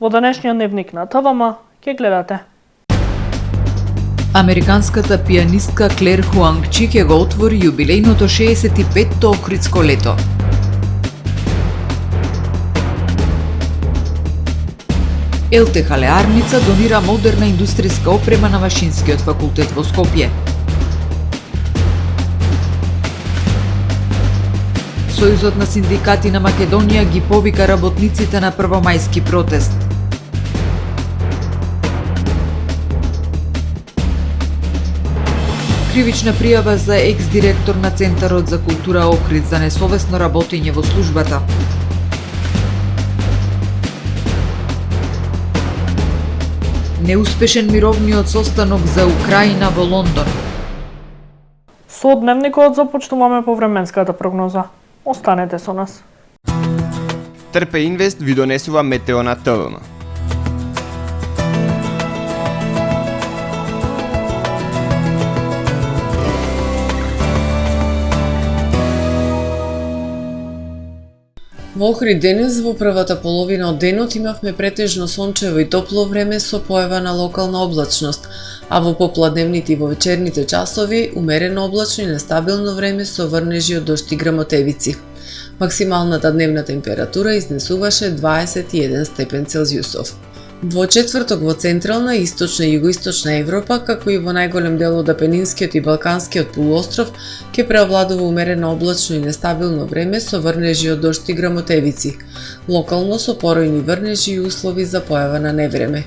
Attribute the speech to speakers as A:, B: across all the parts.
A: Во денешниот дневник на ТВМ ќе гледате.
B: Американската пианистка Клер Хуанг-Чи ќе го отвори јубилејното 65-то Охридско лето. ЛТХ Леарница донира модерна индустријска опрема на Машинскиот факултет во Скопје. Сојузот на синдикати на Македонија ги повика работниците на првомајски протест. Кривична пријава за екс-директор на Центарот за култура Охрид за несовесно работење во службата. Неуспешен мировниот состанок за Украина во Лондон.
A: Со дневникот започнуваме по временската прогноза. Останете со нас.
C: Трпе Инвест ви донесува метео на ТВМ.
D: Во Охрид денес во првата половина од денот имавме претежно сончево и топло време со појава на локална облачност, а во попладневните и во вечерните часови умерено облачно и нестабилно време со врнежи од дожд и грмотевици. Максималната дневна температура изнесуваше 21 степен Целзиусов. Во четврток во Централна, Источна и Југоисточна Европа, како и во најголем дел од Апенинскиот и Балканскиот полуостров, ќе преовладува умерено облачно и нестабилно време со врнежи од дожд и грмотевици, локално со поројни врнежи и услови за појава на невреме.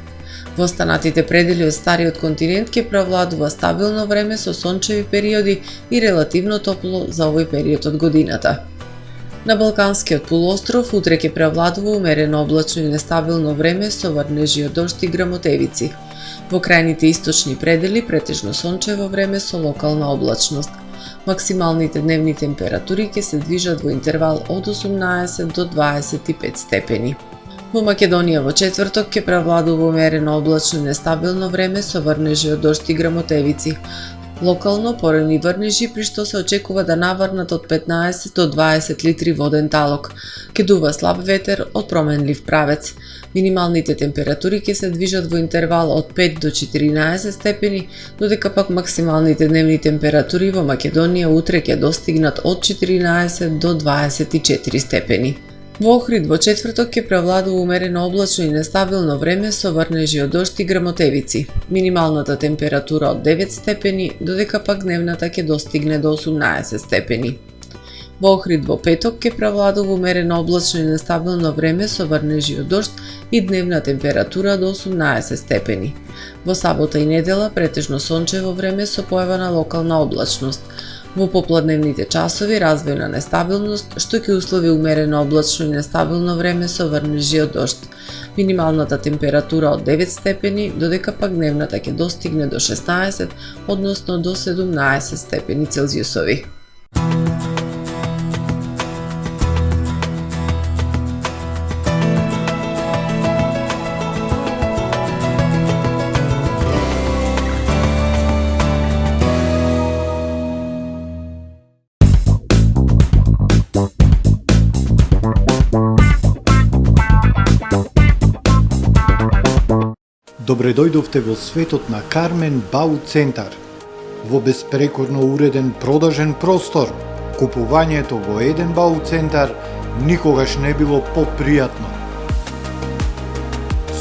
D: Во останатите предели од стариот континент ќе преовладува стабилно време со сончеви периоди и релативно топло за овој период од годината. На Балканскиот полуостров утре ќе преовладува умерено облачно и нестабилно време со врнежи од дожд и грмотевици. Во крајните источни предели претежно сончево време со локална облачност. Максималните дневни температури ќе се движат во интервал од 18 до 25 степени. Во Македонија во четврток ќе преовладува умерено облачно и нестабилно време со врнежи од дожд и грмотевици. Локално поројни врнежи при што се очекува да наврнат од 15 до 20 литри воден талок. Ќе дува слаб ветер од променлив правец. Минималните температури ќе се движат во интервал од 5 до 14 степени, додека пак максималните дневни температури во Македонија утре ќе достигнат од 14 до 24 степени. Во Охрид во четврток ќе преовладува умерено облачно и нестабилно време со врнежи од дожд и грмотевици. Минималната температура од 9 степени, додека пак дневната ќе достигне до 18 степени. Во Охрид во петок ќе преовладува умерено облачно и нестабилно време со врнежи од дожд и дневна температура до 18 степени. Во сабота и недела претежно сончево време со појава на локална облачност. Во попладневните часови развој на нестабилност, што ќе услови умерено облачно и нестабилно време со врнежи од дожд. Минималната температура од 9 степени, додека пак дневната ќе достигне до 16, односно до 17 степени Целзиусови.
E: Добре дојдовте во светот на Кармен Бау Центар. Во беспрекорно уреден продажен простор, купувањето во еден Бау Центар никогаш не било попријатно.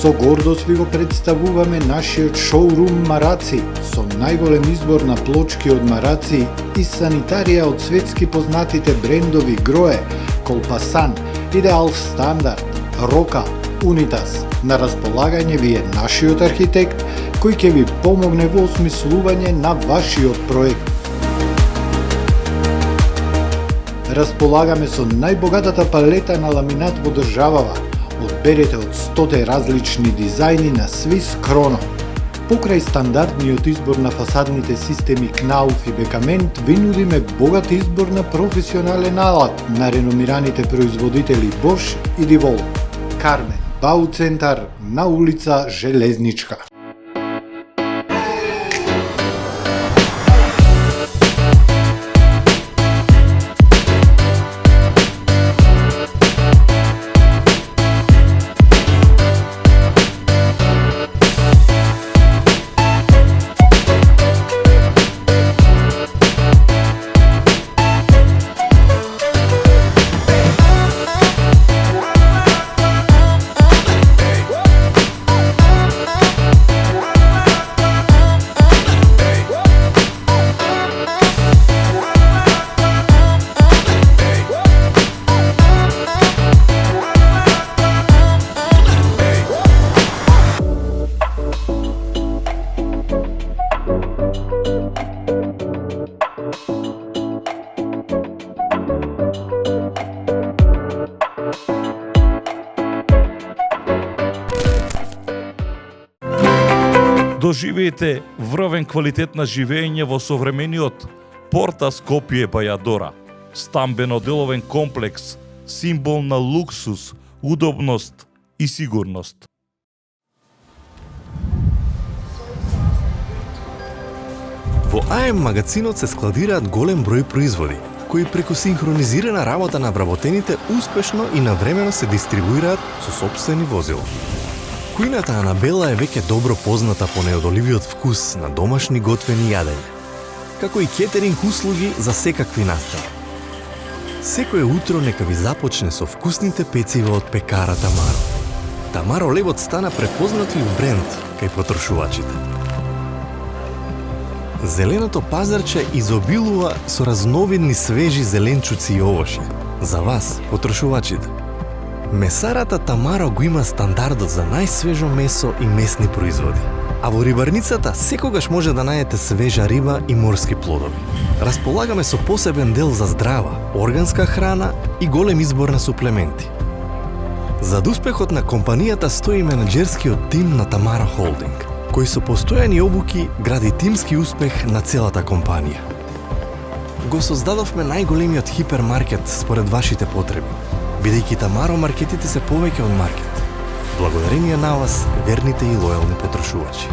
E: Со гордост ви го представуваме нашиот шоурум Мараци, со најголем избор на плочки од Мараци и санитарија од светски познатите брендови Грое, Колпасан, Идеал Стандард, Рока, Унитас. На располагање ви е нашиот архитект, кој ќе ви помогне во осмислување на вашиот проект. Располагаме со најбогатата палета на ламинат во државава. Одберете од 100 различни дизајни на Swiss Chrono. Покрај стандардниот избор на фасадните системи Knauf и Бекамент, ви нудиме богат избор на професионален алат на реномираните производители Bosch и DeWalt. Кармен Бау Центар на улица Железничка.
F: Доживеете врвен квалитет на живење во современиот Порта Скопје Бајадора, стамбено-деловен комплекс, символ на луксус, удобност и сигурност.
G: Во АМ магазинот се складираат голем број производи, кои преку синхронизирана работа на вработените успешно и навремено се дистрибуираат со сопствени возила. Кујната Анабела е веќе добро позната по неодоливиот вкус на домашни готвени јадења, како и кетеринг услуги за секакви настани. Секое утро нека ви започне со вкусните пецива од пекара Тамаро. Тамаро лебот стана препознатлив бренд кај потрошувачите. Зеленото пазарче изобилува со разновидни свежи зеленчуци и овошје. За вас, потрошувачите. Месарата Тамаро го има стандардот за најсвежо месо и месни производи. А во рибарницата секогаш може да најдете свежа риба и морски плодови. Располагаме со посебен дел за здрава, органска храна и голем избор на суплементи. Зад успехот на компанијата стои менаџерскиот тим на Тамаро Холдинг, кој со постојани обуки гради тимски успех на целата компанија. Го создадовме најголемиот хипермаркет според вашите потреби, бидејќи Тамаро маркетите се повеќе од маркет. Благодарение на вас, верните и лојални потрошувачи.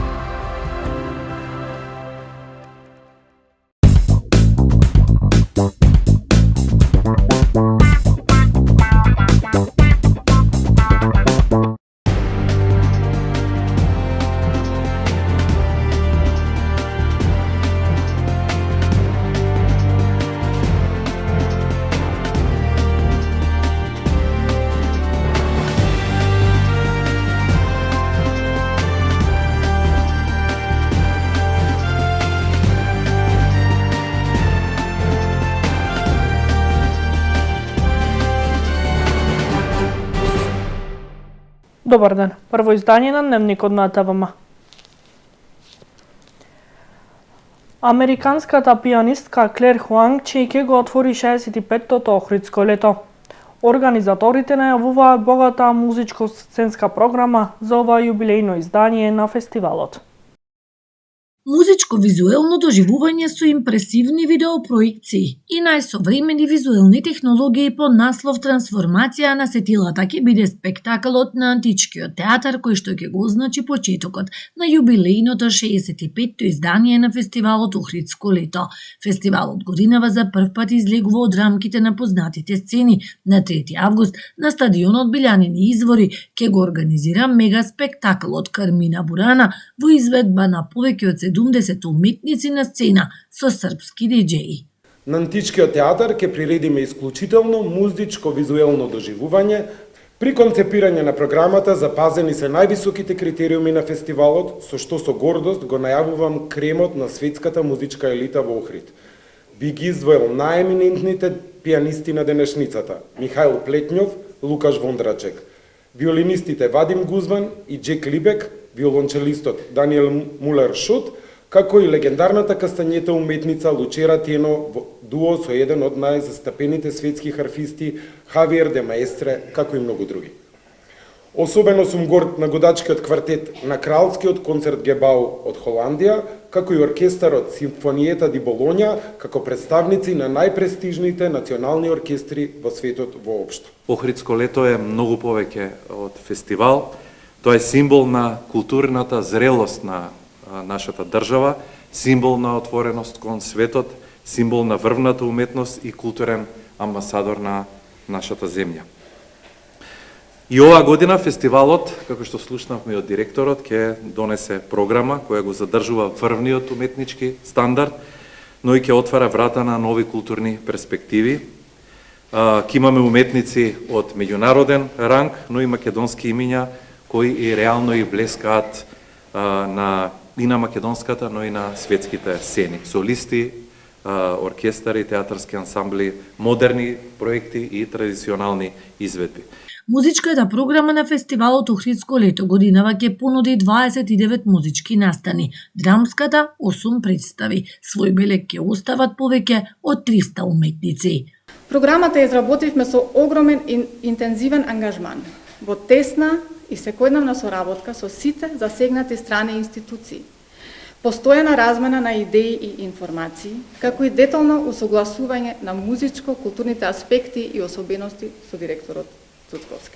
A: Добар ден, прво издание на Дневникот на ТВМ. Американската пианистка Клер Хуанг Чејке го отвори 65-тото Охридско лето. Организаторите најавуваат богата музичко-сценска програма за ова јубилејно издание на фестивалот.
H: Музичко-визуелно доживување со импресивни видеопроекции и најсовремени визуелни технологии под наслов Трансформација на сетилата ќе биде спектакалот на Античкиот театар кој што ќе го означи почетокот на јубилејното 65-то издание на фестивалот Охридско лето. Фестивалот годинава за прв пат излегува од рамките на познатите сцени. На 3 август на стадионот Билјанини извори ќе го организира мега спектакалот Кармина Бурана во изведба на повеќе од 70 уметници на сцена со српски диџеи.
I: На Античкиот театар ќе приредиме исклучително музичко-визуелно доживување. При концепирање на програмата запазени се највисоките критериуми на фестивалот, со што со гордост го најавувам кремот на светската музичка елита во Охрид. Би ги издвоил најеминентните пианисти на денешницата: Михаил Плетњов, Лукаш Вондрачек, виолинистите Вадим Гузван и Джек Либек, виолончелистот Даниел Мулер Шут, како и легендарната кастанјета уметница Лучера Тено во дуо со еден од најзастапените светски харфисти Хавиер де Маестре, како и многу други. Особено сум горд на годачкиот квартет на Кралскиот концерт Гебау од Холандија, како и оркестарот Симфониета ди Болоња, како представници на најпрестижните национални оркестри во светот воопшто.
J: Охридско лето е многу повеќе од фестивал. Тоа е символ на културната зрелост на нашата држава, символ на отвореност кон светот, символ на врвната уметност и културен амбасадор на нашата земја. И оваа година фестивалот, како што слушнавме од директорот, ќе донесе програма која го задржува врвниот уметнички стандард, но и ќе отвара врата на нови културни перспективи. Ќе имаме уметници од меѓународен ранг, но и македонски имиња кои и реално и блескаат и на македонската, но и на светските сцени. Солисти, оркестари, театарски ансамбли, модерни проекти и традиционални изведби.
H: Музичката програма на фестивалот Охридско лето годинава ќе понуди 29 музички настани, драмската 8 представи. Свој белег ќе остават повеќе од 300 уметници.
K: Програмата изработивме со огромен и интензивен ангажман, во тесна и секојдневна соработка со сите засегнати страни и институции. постојана размена на идеи и информации, како и детално усогласување на музичко-културните аспекти и особености со директорот Цуцковски.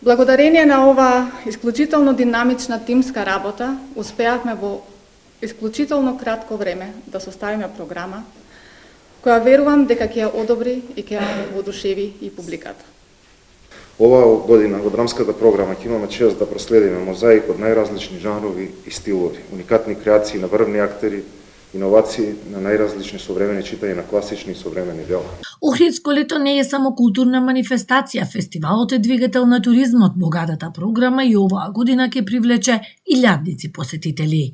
K: Благодарение на ова исклучително динамична тимска работа, успеавме во исклучително кратко време да составиме програма, која верувам дека ќе ја одобри и ќе ја воодушеви и публиката.
L: Оваа година во драмската програма ќе имаме чест да проследиме мозаик од најразлични жанрови и стилови, уникатни креации на врвни актери, иновации на најразлични современи читања на класични и современи дела.
H: Охридско лето не е само културна манифестација, фестивалот е двигател на туризмот, богатата програма и оваа година ќе привлече илјадници посетители.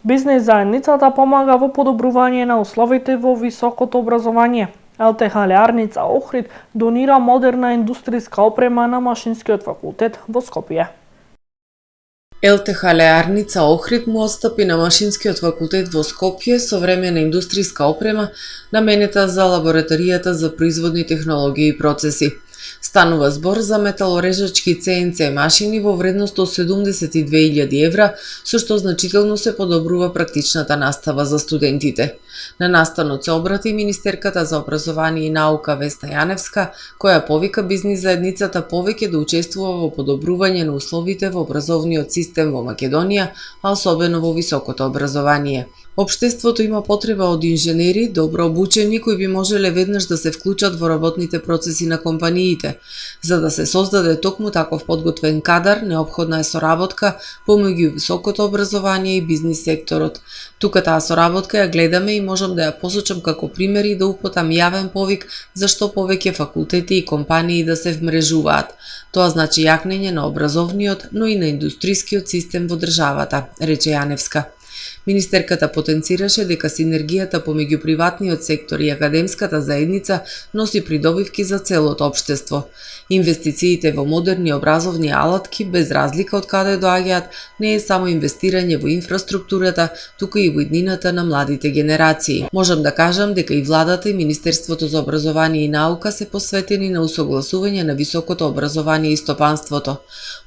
A: Бизнес заедницата помага во подобрување на условите во високото образование. ЛТХ Леарница Охрид донира модерна индустријска опрема на Машинскиот факултет во Скопје.
D: ЛТХ Леарница Охрид му отстапи на Машинскиот факултет во Скопје современа индустријска опрема наменета за лабораторијата за производни технологии и процеси. Станува збор за металорежачки CNC машини во вредност од 72.000 евра, со што значително се подобрува практичната настава за студентите. На настанот се обрати министерката за образование и наука Веста Јаневска, која повика бизнис заедницата повеќе да учествува во подобрување на условите во образовниот систем во Македонија, а особено во високото образование. Општеството има потреба од инженери, добро обучени, кои би можеле веднаш да се вклучат во работните процеси на компаниите. За да се создаде токму таков подготвен кадар, неопходна е соработка помеѓу високото образование и бизнис секторот. Тука таа соработка ја гледаме и можам да ја посочам како пример и да употам јавен повик за што повеќе факултети и компании да се вмрежуваат. Тоа значи јакнење на образовниот, но и на индустријскиот систем во државата, рече Јаневска. Министерката потенцираше дека синергијата помеѓу приватниот сектор и академската заедница носи придобивки за целото општество. Инвестициите во модерни образовни алатки, без разлика од каде доаѓаат, не е само инвестирање во инфраструктурата, туку и во иднината на младите генерации. Можам да кажам дека и владата и Министерството за образование и наука се посветени на усогласување на високото образование и стопанството.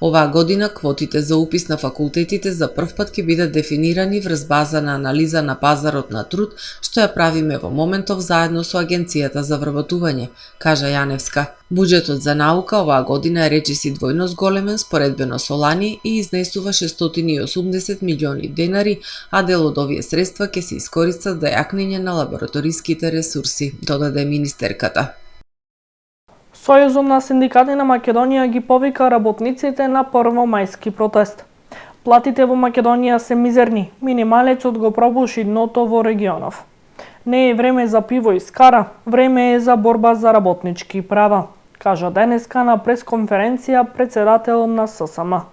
D: Оваа година квотите за упис на факултетите за прв пат ќе бидат дефинирани врз база на анализа на пазарот на труд, што ја правиме во моментов заедно со Агенцијата за вработување, кажа Јаневска. Буџетот за наука оваа година е речиси двојно зголемен споредбено со лани и изнесува 680 милиони денари, а дел од овие средства ќе се искористат за јакнење на лабораториските ресурси, додаде министерката.
A: Сојузот на синдикати на Македонија ги повика работниците на првомајски протест. Платите во Македонија се мизерни, минималецот го пробуши дното во регионов. Не е време за пиво и скара, време е за борба за работнички права, кажа денеска на пресконференција председателот на ССМ.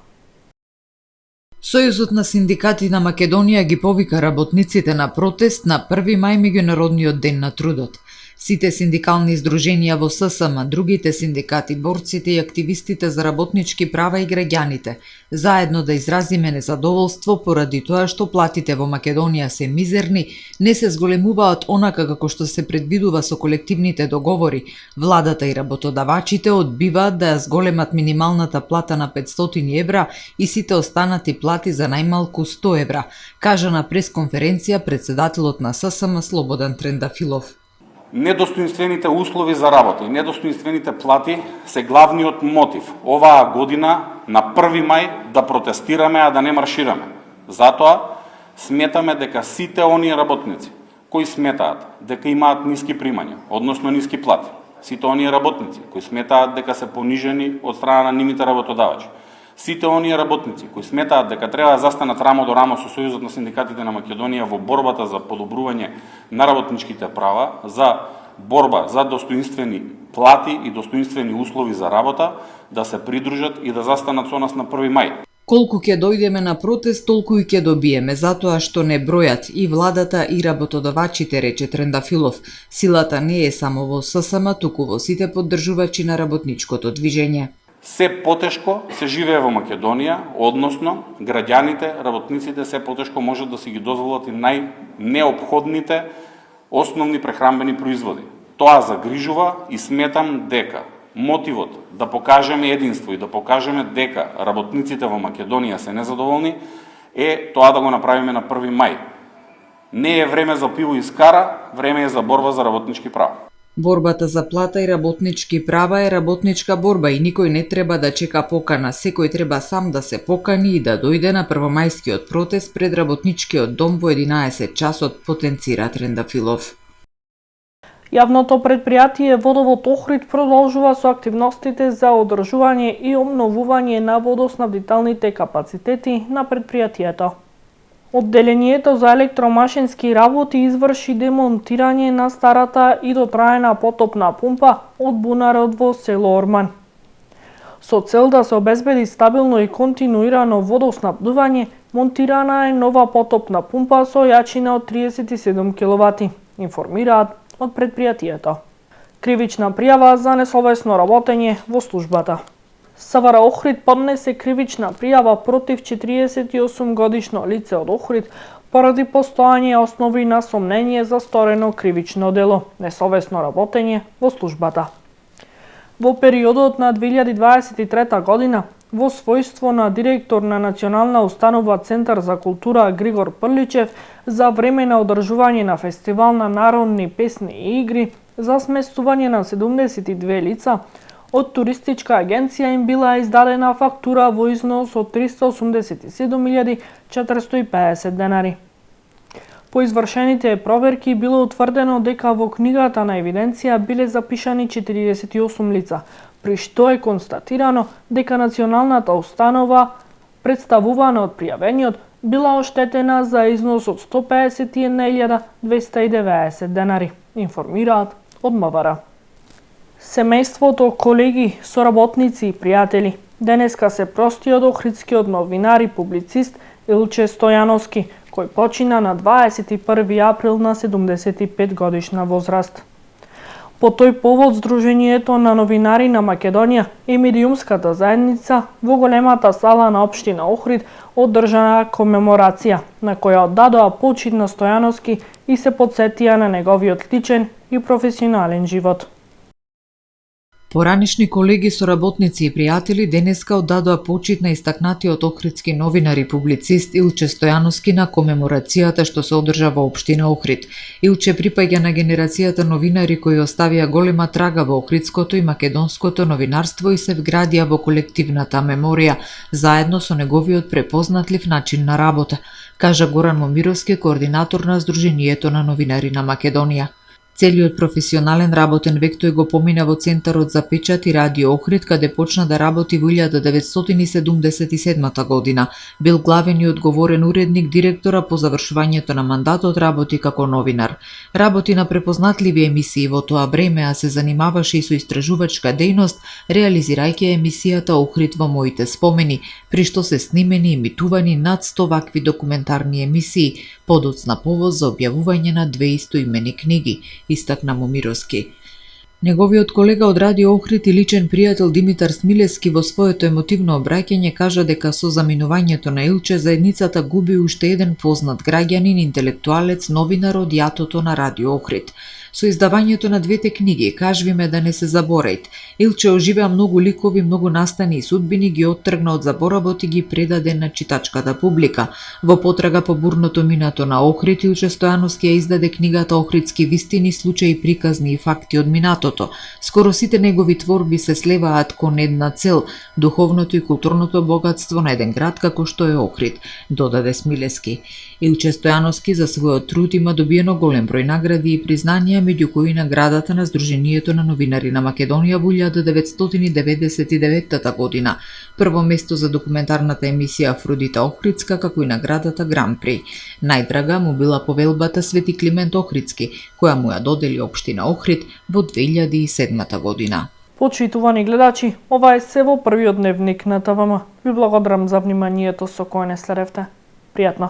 B: Сојузот на синдикати на Македонија ги повика работниците на протест на 1 мај меѓународниот ден на трудот. Сите синдикални издруженија во ССМ, другите синдикати, борците и активистите за работнички права и граѓаните, заедно да изразиме незадоволство поради тоа што платите во Македонија се мизерни, не се зголемуваат онака како што се предвидува со колективните договори. Владата и работодавачите одбиваат да ја зголемат минималната плата на 500 евра и сите останати плати за најмалку 100 евра, кажа на пресконференција председателот на ССМ Слободан Трендафилов.
M: Недостоинствените услови за работа и недостоинствените плати се главниот мотив оваа година на 1 мај да протестираме, а да не маршираме. Затоа сметаме дека сите оние работници кои сметаат дека имаат ниски примања, односно ниски плати, сите оние работници кои сметаат дека се понижени од страна на нивните работодавачи, сите оние работници кои сметаат дека треба да застанат рамо до рамо со Сојузот на синдикатите на Македонија во борбата за подобрување на работничките права, за борба за достоинствени плати и достоинствени услови за работа, да се придружат и да застанат со нас на 1 мај.
B: Колку ќе дојдеме на протест, толку и ќе добиеме, затоа што не бројат и владата и работодавачите, рече Трендафилов. Силата не е само во ССМ, туку во сите поддржувачи на работничкото движење.
M: Се потешко се живее во Македонија, односно граѓаните, работниците се потешко можат да си ги дозволат и најнеопходните основни прехранбени производи. Тоа загрижува и сметам дека мотивот да покажеме единство и да покажеме дека работниците во Македонија се незадоволни е тоа да го направиме на 1 мај. Не е време за пиво и скара, време е за борба за работнички права.
B: Борбата за плата и работнички права е работничка борба и никој не треба да чека покана. Секој треба сам да се покани и да дојде на првомајскиот протест пред работничкиот дом во 11 часот, потенцира Трендафилов.
A: Јавното предпријатие Водовод Охрид продолжува со активностите за одржување и обновување на водоснабдителните капацитети на предпријатието. Одделението за електромашински работи изврши демонтирање на старата и дотраена потопна пумпа од бунарот во село Орман. Со цел да се обезбеди стабилно и континуирано водоснабдување, монтирана е нова потопна пумпа со јачина од 37 киловати, информираат од предпријатието. Кривична пријава за несовесно работење во службата. СВР Охрид поднесе кривична пријава против 48 годишно лице од Охрид поради постојање основи на сомнение за сторено кривично дело, несовесно работење во службата. Во периодот на 2023 година, во својство на директор на Национална установа Центар за култура Григор Прличев, за време на одржување на фестивал на народни песни и игри, за сместување на 72 лица, од туристичка агенција им била издадена фактура во износ од 387.450 денари. По извршените проверки било утврдено дека во книгата на евиденција биле запишани 48 лица, при што е констатирано дека националната установа, представувана од пријавениот, била оштетена за износ од 151.290 денари, информираат од МВР. Семејството, колеги, соработници и пријатели, денеска се прости од охридскиот новинар и публицист Илче Стојановски, кој почина на 21 април на 75 годишна возраст. По тој повод Сдруженијето на новинари на Македонија и медиумската заедница во големата сала на општина Охрид одржана комеморација, на која оддадоа почит на Стојановски и се потсетија на неговиот личен и професионален живот.
B: Поранишни колеги, соработници и пријатели денеска оддадоа почит на истакнатиот охридски новинар и публицист Илче Стојановски на комеморацијата што се одржа во општина Охрид. Илче припаѓа на генерацијата новинари кои оставија голема трага во охридското и македонското новинарство и се вградија во колективната меморија, заедно со неговиот препознатлив начин на работа, кажа Горан Момировски, координатор на Сдруженијето на новинари на Македонија. Целиот професионален работен век тој го помина во Центарот за печат и радио Охрид, каде почна да работи во 1977 година. Бил главен и одговорен уредник, директора по завршувањето на мандатот работи како новинар. Работи на препознатливи емисии во тоа време, а се занимаваше и со истражувачка дејност, реализирајќи емисијата Охрид во моите спомени, при што се снимени и емитувани над 100 вакви документарни емисии, подоцна повод за објавување на 2 истоимени книги, истакна Момировски. Неговиот колега од Радио Охрид и личен пријател Димитар Смилевски во своето емотивно обраќање кажа дека со заминувањето на Илче заедницата губи уште еден познат граѓанин, интелектуалец, новинар од јатото на Радио Охрид. Со издавањето на двете книги "Кажи ме да не се заборајт", Илче оживеа многу ликови, многу настани и судбини, ги оттргна од заборавот и ги предаде на читачката публика. Во потрага по бурното минато на Охрид, Илче Стојановски ја издаде книгата "Охридски вистини, случаи, приказни и факти од минатото". Скоро сите негови творби се слеваат кон една цел – духовното и културното богатство на еден град како што е Охрид, додаде Смилевски. Илче Стојановски за својот труд има добиено голем број награди и признанија, меѓу кои наградата на Сдруженијето на новинари на Македонија во 1999 година, прво место за документарната емисија Афродита Охридска, како и наградата Гран При. Најдрага му била повелбата Свети Климент Охридски, која му ја додели општина Охрид во 2007 година.
A: Почитувани гледачи, ова е се во првиот дневник на ТВМ. Ви благодарам за вниманието со кое не следевте. Пријатно!